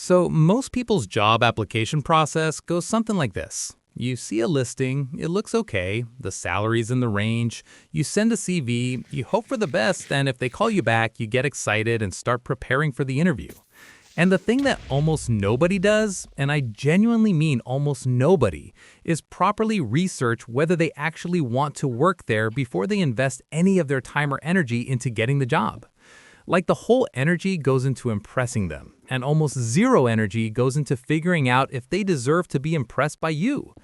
So, most people's job application process goes something like this. You see a listing, it looks okay, the salary's in the range, you send a CV, you hope for the best, and if they call you back, you get excited and start preparing for the interview. And the thing that almost nobody does, and I genuinely mean almost nobody, is properly research whether they actually want to work there before they invest any of their time or energy into getting the job. Like the whole energy goes into impressing them, and almost zero energy goes into figuring out if they deserve to be impressed by you.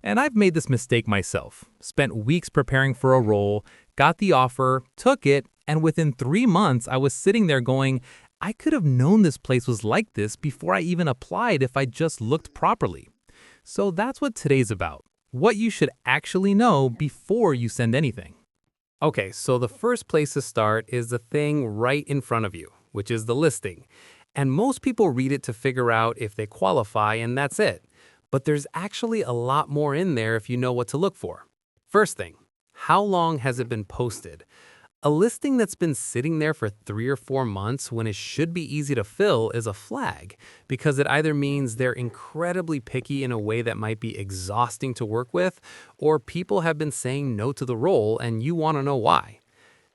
And I've made this mistake myself. Spent weeks preparing for a role, got the offer, took it, and within 3 months I was sitting there going, I could have known this place was like this before I even applied if I just looked properly. So that's what today's about. What you should actually know before you send anything. Okay, so the first place to start is the thing right in front of you, which is the listing. And most people read it to figure out if they qualify, and that's it. But there's actually a lot more in there if you know what to look for. First thing, how long has it been posted? A listing that's been sitting there for 3 or 4 months when it should be easy to fill is a flag, because it either means they're incredibly picky in a way that might be exhausting to work with, or people have been saying no to the role and you want to know why.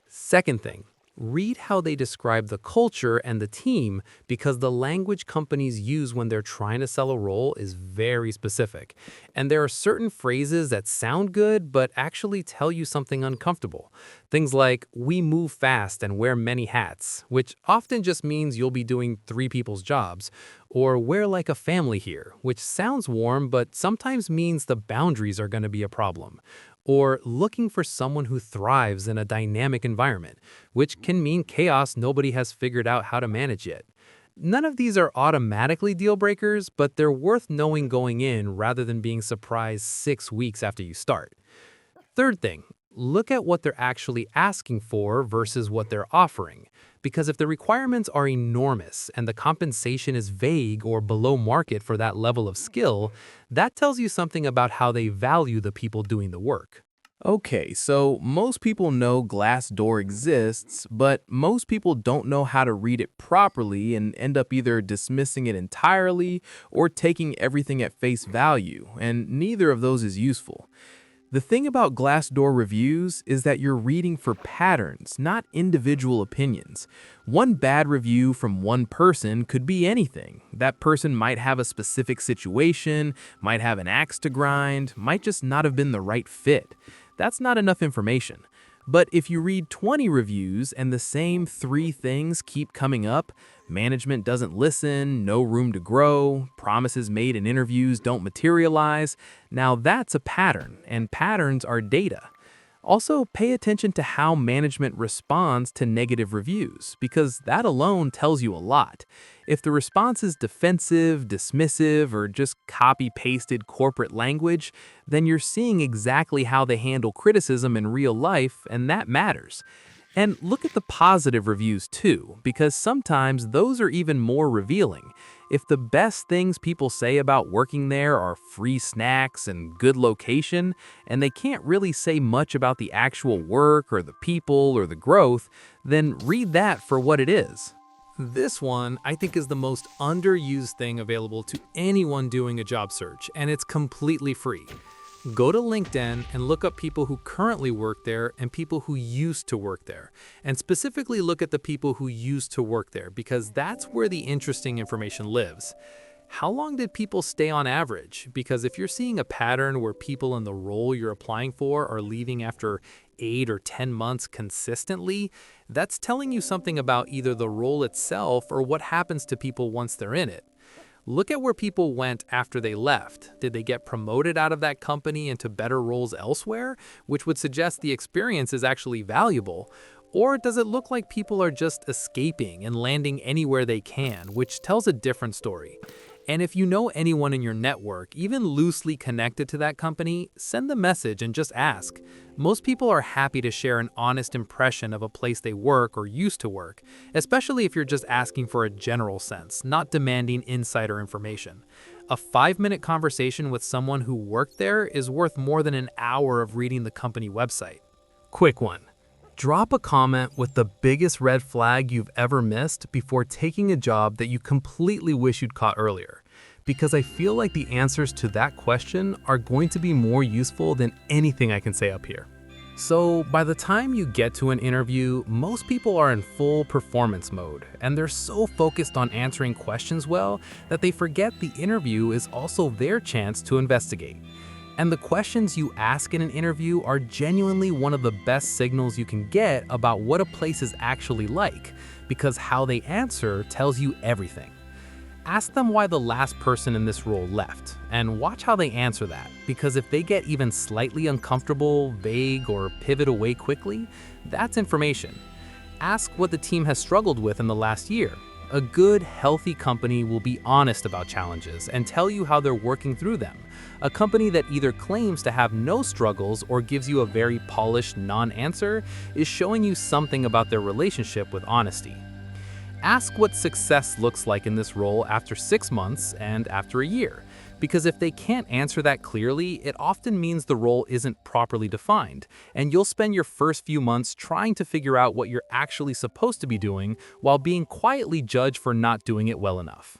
Second thing, read how they describe the culture and the team, because the language companies use when they're trying to sell a role is very specific. And there are certain phrases that sound good but actually tell you something uncomfortable. Things like, we move fast and wear many hats, which often just means you'll be doing 3 people's jobs. Or we're like a family here, which sounds warm but sometimes means the boundaries are going to be a problem. Or looking for someone who thrives in a dynamic environment, which can mean chaos nobody has figured out how to manage yet. None of these are automatically deal breakers, but they're worth knowing going in rather than being surprised 6 weeks after you start. Third thing, look at what they're actually asking for versus what they're offering. Because if the requirements are enormous and the compensation is vague or below market for that level of skill, that tells you something about how they value the people doing the work. Okay, so most people know Glassdoor exists, but most people don't know how to read it properly and end up either dismissing it entirely or taking everything at face value, and neither of those is useful. The thing about Glassdoor reviews is that you're reading for patterns, not individual opinions. One bad review from one person could be anything. That person might have a specific situation, might have an axe to grind, might just not have been the right fit. That's not enough information. But if you read 20 reviews and the same 3 things keep coming up, management doesn't listen, no room to grow, promises made in interviews don't materialize, now that's a pattern, and patterns are data. Also, pay attention to how management responds to negative reviews, because that alone tells you a lot. If the response is defensive, dismissive, or just copy-pasted corporate language, then you're seeing exactly how they handle criticism in real life, and that matters. And look at the positive reviews too, because sometimes those are even more revealing. If the best things people say about working there are free snacks and good location, and they can't really say much about the actual work or the people or the growth, then read that for what it is. This one, I think, is the most underused thing available to anyone doing a job search, and it's completely free. Go to LinkedIn and look up people who currently work there and people who used to work there. And specifically look at the people who used to work there, because that's where the interesting information lives. How long did people stay on average? Because if you're seeing a pattern where people in the role you're applying for are leaving after 8 or 10 months consistently, that's telling you something about either the role itself or what happens to people once they're in it. Look at where people went after they left. Did they get promoted out of that company into better roles elsewhere, which would suggest the experience is actually valuable? Or does it look like people are just escaping and landing anywhere they can, which tells a different story? And if you know anyone in your network, even loosely connected to that company, send the message and just ask. Most people are happy to share an honest impression of a place they work or used to work, especially if you're just asking for a general sense, not demanding insider information. A 5-minute conversation with someone who worked there is worth more than an hour of reading the company website. Quick one. Drop a comment with the biggest red flag you've ever missed before taking a job that you completely wish you'd caught earlier, because I feel like the answers to that question are going to be more useful than anything I can say up here. So, by the time you get to an interview, most people are in full performance mode, and they're so focused on answering questions well that they forget the interview is also their chance to investigate. And the questions you ask in an interview are genuinely one of the best signals you can get about what a place is actually like, because how they answer tells you everything. Ask them why the last person in this role left, and watch how they answer that, because if they get even slightly uncomfortable, vague, or pivot away quickly, that's information. Ask what the team has struggled with in the last year. A good, healthy company will be honest about challenges and tell you how they're working through them. A company that either claims to have no struggles or gives you a very polished non-answer is showing you something about their relationship with honesty. Ask what success looks like in this role after 6 months and after a year, because if they can't answer that clearly, it often means the role isn't properly defined, and you'll spend your first few months trying to figure out what you're actually supposed to be doing while being quietly judged for not doing it well enough.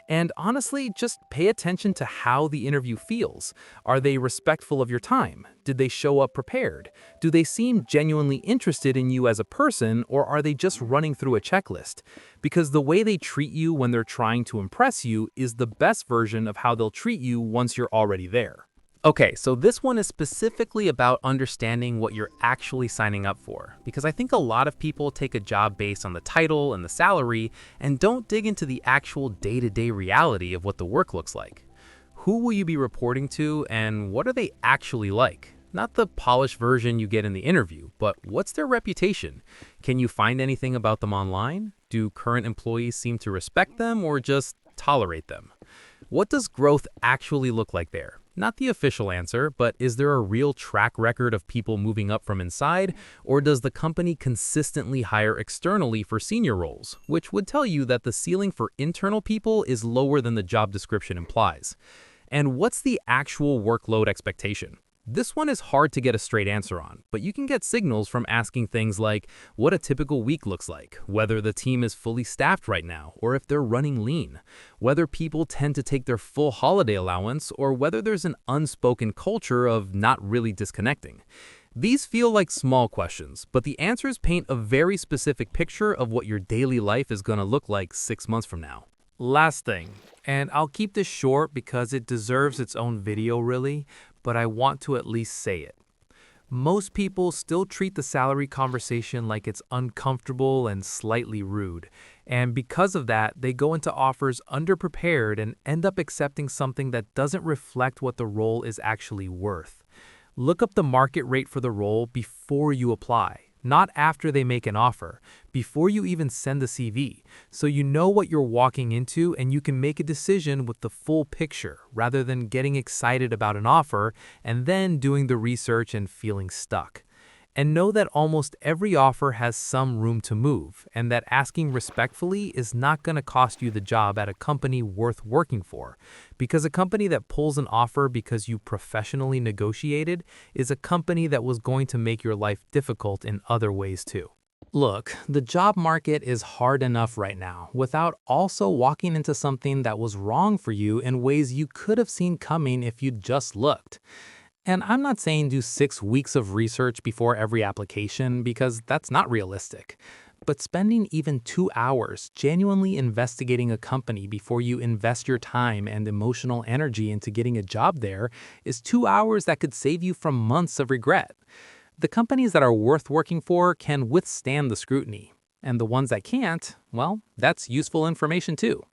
And honestly, just pay attention to how the interview feels. Are they respectful of your time? Did they show up prepared? Do they seem genuinely interested in you as a person, or are they just running through a checklist? Because the way they treat you when they're trying to impress you is the best version of how they'll treat you once you're already there. Okay, so this one is specifically about understanding what you're actually signing up for, because I think a lot of people take a job based on the title and the salary and don't dig into the actual day-to-day reality of what the work looks like. Who will you be reporting to, and what are they actually like? Not the polished version you get in the interview, but what's their reputation? Can you find anything about them online? Do current employees seem to respect them or just tolerate them? What does growth actually look like there? Not the official answer, but is there a real track record of people moving up from inside, or does the company consistently hire externally for senior roles, which would tell you that the ceiling for internal people is lower than the job description implies? And what's the actual workload expectation? This one is hard to get a straight answer on, but you can get signals from asking things like what a typical week looks like, whether the team is fully staffed right now, or if they're running lean, whether people tend to take their full holiday allowance, or whether there's an unspoken culture of not really disconnecting. These feel like small questions, but the answers paint a very specific picture of what your daily life is going to look like 6 months from now. Last thing, and I'll keep this short because it deserves its own video really, but I want to at least say it. Most people still treat the salary conversation like it's uncomfortable and slightly rude, and because of that, they go into offers underprepared and end up accepting something that doesn't reflect what the role is actually worth. Look up the market rate for the role before you apply. Not after they make an offer, before you even send the CV, so you know what you're walking into and you can make a decision with the full picture rather than getting excited about an offer and then doing the research and feeling stuck. And know that almost every offer has some room to move, and that asking respectfully is not going to cost you the job at a company worth working for, because a company that pulls an offer because you professionally negotiated is a company that was going to make your life difficult in other ways too. Look, the job market is hard enough right now without also walking into something that was wrong for you in ways you could have seen coming if you'd just looked. And I'm not saying do 6 weeks of research before every application because that's not realistic. But spending even 2 hours genuinely investigating a company before you invest your time and emotional energy into getting a job there is 2 hours that could save you from months of regret. The companies that are worth working for can withstand the scrutiny. And the ones that can't, well, that's useful information too.